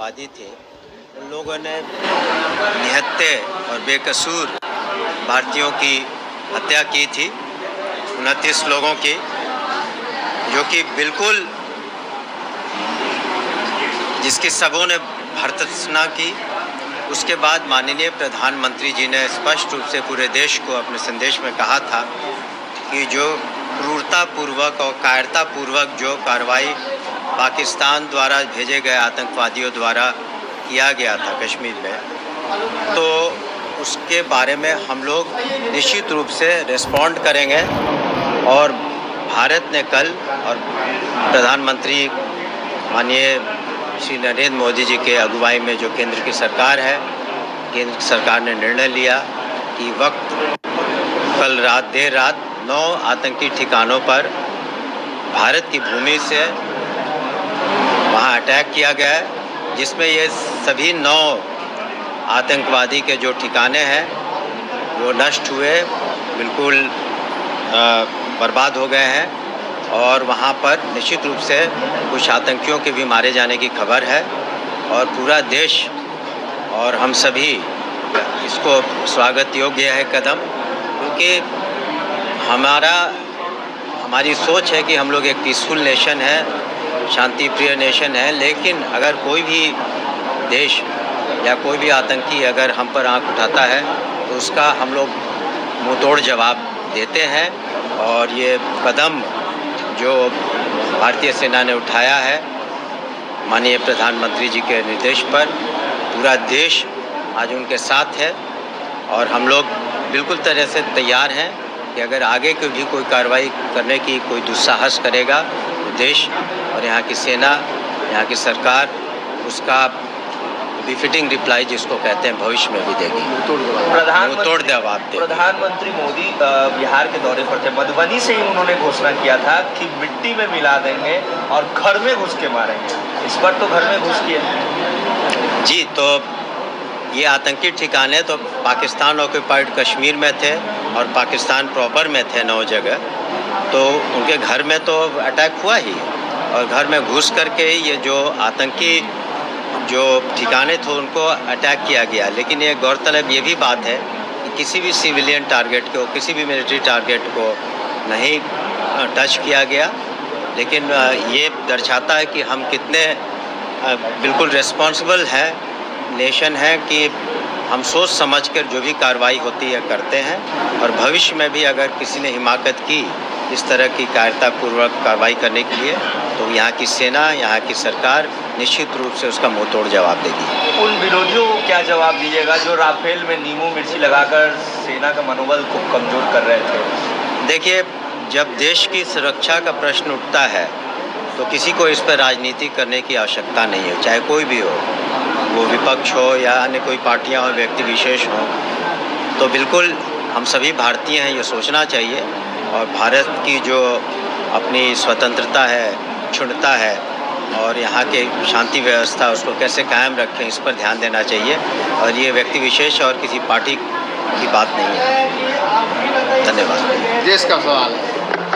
आतंकवादी थे, उन लोगों ने निहत्थे और बेकसूर भारतीयों की हत्या की थी, 29 लोगों की, जो कि बिल्कुल जिसकी सबों ने भर्त्सना की। उसके बाद माननीय प्रधानमंत्री जी ने स्पष्ट रूप से पूरे देश को अपने संदेश में कहा था कि जो क्रूरतापूर्वक और कायरतापूर्वक जो कार्रवाई पाकिस्तान द्वारा भेजे गए आतंकवादियों द्वारा किया गया था कश्मीर में, तो उसके बारे में हम लोग निश्चित रूप से रिस्पॉन्ड करेंगे। और भारत ने कल और प्रधानमंत्री माननीय श्री नरेंद्र मोदी जी के अगुवाई में जो केंद्र की सरकार है, केंद्र सरकार ने निर्णय लिया कि कल देर रात 9 आतंकी ठिकानों पर भारत की भूमि से वहाँ अटैक किया गया है, जिसमें ये सभी 9 आतंकवादी के जो ठिकाने हैं वो नष्ट हुए, बिल्कुल बर्बाद हो गए हैं। और वहाँ पर निश्चित रूप से कुछ आतंकियों के भी मारे जाने की खबर है। और पूरा देश और हम सभी इसको स्वागत योग्य है कदम, क्योंकि हमारी सोच है कि हम लोग एक पीसफुल नेशन है, शांति प्रिय नेशन है। लेकिन अगर कोई भी देश या कोई भी आतंकी अगर हम पर आंख उठाता है तो उसका हम लोग मुंहतोड़ जवाब देते हैं। और ये कदम जो भारतीय सेना ने उठाया है माननीय प्रधानमंत्री जी के निर्देश पर, पूरा देश आज उनके साथ है। और हम लोग बिल्कुल तरह से तैयार हैं कि अगर आगे भी कोई कार्रवाई करने की कोई दुस्साहस करेगा तो देश और यहाँ की सेना, यहाँ की सरकार उसका बिफिटिंग रिप्लाई जिसको कहते हैं भविष्य में भी देगी, तोड़ जवाब देगी। प्रधानमंत्री मोदी बिहार के दौरे पर थे, मधुबनी से ही उन्होंने घोषणा किया था कि मिट्टी में मिला देंगे और घर में घुस के मारेंगे। इस पर तो घर में घुस किए जी। तो ये आतंकी ठिकाने तो पाकिस्तान ऑक्यूपाइड कश्मीर में थे और पाकिस्तान प्रॉपर में थे 9 जगह, तो उनके घर में तो अटैक हुआ ही, और घर में घुस करके ये जो आतंकी जो ठिकाने थे उनको अटैक किया गया। लेकिन ये गौरतलब ये भी बात है कि किसी भी सिविलियन टारगेट को, किसी भी मिलिट्री टारगेट को नहीं टच किया गया। लेकिन ये दर्शाता है कि हम कितने बिल्कुल रिस्पॉन्सिबल हैं, नेशन है, कि हम सोच समझकर जो भी कार्रवाई होती है करते हैं। और भविष्य में भी अगर किसी ने हिमाकत की इस तरह की कायरतापूर्वक कार्रवाई करने के लिए, तो यहाँ की सेना, यहाँ की सरकार निश्चित रूप से उसका मुंहतोड़ जवाब देगी। उन विरोधियों को क्या जवाब दीजिएगा जो राफेल में नींबू मिर्ची लगाकर सेना का मनोबल को कमजोर कर रहे थे? देखिए, जब देश की सुरक्षा का प्रश्न उठता है तो किसी को इस पर राजनीति करने की आवश्यकता नहीं है, चाहे कोई भी हो, वो विपक्ष हो या अन्य कोई पार्टियां हो, व्यक्ति विशेष हो। तो बिल्कुल हम सभी भारतीय हैं, ये सोचना चाहिए। और भारत की जो अपनी स्वतंत्रता है, अखंडता है, और यहाँ के शांति व्यवस्था उसको कैसे कायम रखें, इस पर ध्यान देना चाहिए। और ये व्यक्ति विशेष और किसी पार्टी की बात नहीं है। धन्यवाद। देश का सवाल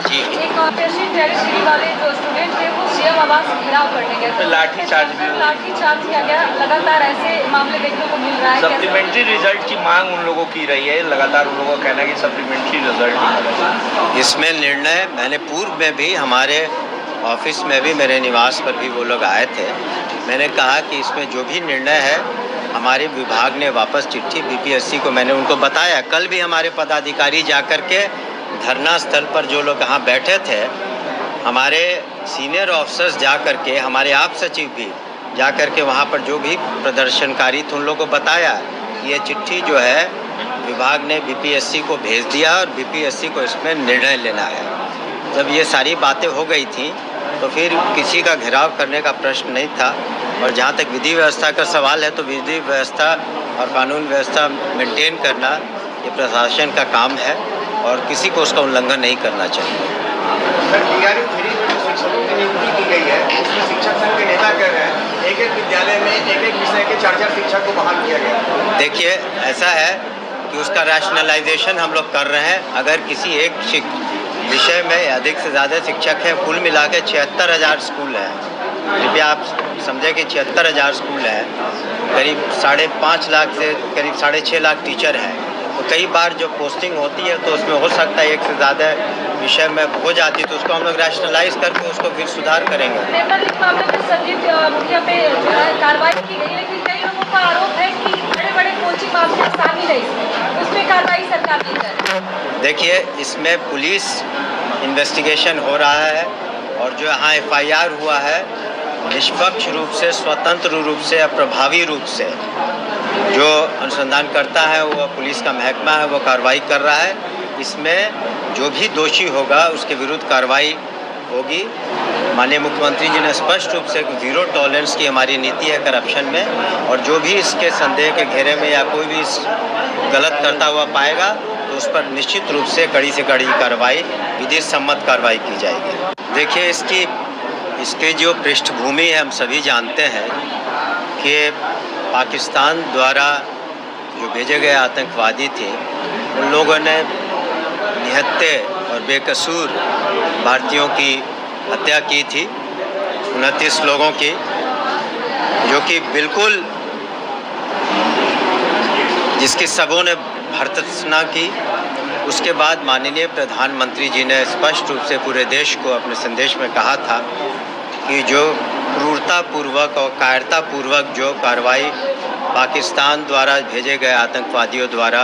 जी। एक टेरिटरी वाले जो स्टूडेंट थे वो सीएम आवास घेराव करने गए थे, लाठीचार्ज किया गया। लगातार ऐसे मामले देखने को मिल रहा है। सप्लीमेंट्री रिजल्ट की मांग उन लोगों की रही है, लगातार उन लोगों का कहना है कि सप्लीमेंट्री रिजल्ट। इसमें निर्णय मैंने पूर्व में भी हमारे ऑफिस में भी, मेरे निवास पर भी वो लोग आए थे। मैंने कहा कि इसमें जो भी निर्णय है, हमारे विभाग ने वापस चिट्ठी बीपीएससी को मैंने उनको बताया। कल भी हमारे पदाधिकारी जाकर के धरना स्थल पर जो लोग यहाँ बैठे थे, हमारे सीनियर ऑफिसर्स जा कर के, हमारे आप सचिव भी जा कर के वहाँ पर जो भी प्रदर्शनकारी थे उन लोगों को बताया कि ये चिट्ठी जो है विभाग ने बीपीएससी को भेज दिया और बीपीएससी को इसमें निर्णय लेना है। जब ये सारी बातें हो गई थी तो फिर किसी का घेराव करने का प्रश्न नहीं था। और जहाँ तक विधि व्यवस्था का सवाल है तो विधि व्यवस्था और कानून व्यवस्था मेंटेन करना ये प्रशासन का काम है और किसी को उसका उल्लंघन नहीं करना चाहिए। शिक्षकों की नियुक्ति की गई है, उसमें शिक्षक संघ के नेता कह रहे हैं एक विद्यालय में एक विषय के 4 शिक्षक को बहाल किया गया। देखिए, ऐसा है कि उसका रैशनलाइजेशन हम लोग कर रहे हैं। अगर किसी एक विषय में अधिक से ज़्यादा शिक्षक हैं, कुल मिला के 76,000 स्कूल हैं, कृपया आप समझे कि 76,000 स्कूल है, करीब 5.5 लाख से करीब 6.5 लाख टीचर हैं। तो कई बार जो पोस्टिंग होती है तो उसमें हो सकता है एक से ज़्यादा विषय में हो जाती है, तो उसको हम लोग रैशनलाइज करके उसको फिर सुधार करेंगे। पेपर लीक मामले में संजीव मुखिया पे जो है कार्रवाई की गई, लेकिन कई लोगों का आरोप है कि बड़े-बड़े कोचिंग माफिया शामिल है इसमें, उसमें कार्रवाई सरकार नहीं कर रही। देखिए, इसमें पुलिस इन्वेस्टिगेशन हो रहा है और जो यहाँ FIR हुआ है निष्पक्ष रूप से, स्वतंत्र रूप से, प्रभावी रूप से जो अनुसंधान करता है वो पुलिस का महकमा है, वो कार्रवाई कर रहा है। इसमें जो भी दोषी होगा उसके विरुद्ध कार्रवाई होगी। माननीय मुख्यमंत्री जी ने स्पष्ट रूप से 0 टॉलरेंस की हमारी नीति है करप्शन में, और जो भी इसके संदेह के घेरे में या कोई भी इस गलत करता हुआ पाएगा तो उस पर निश्चित रूप से कड़ी से कड़ी कार्रवाई, विधि सम्मत कार्रवाई की जाएगी। देखिए, इसकी जो पृष्ठभूमि है हम सभी जानते हैं कि पाकिस्तान द्वारा जो भेजे गए आतंकवादी थे उन लोगों ने निहत्थे और बेकसूर भारतीयों की हत्या की थी, 29 लोगों की, जो कि बिल्कुल जिसकी सबों ने भर्त्सना की। उसके बाद माननीय प्रधानमंत्री जी ने स्पष्ट रूप से पूरे देश को अपने संदेश में कहा था कि जो क्रूरतापूर्वक और कायरतापूर्वक जो कार्रवाई पाकिस्तान द्वारा भेजे गए आतंकवादियों द्वारा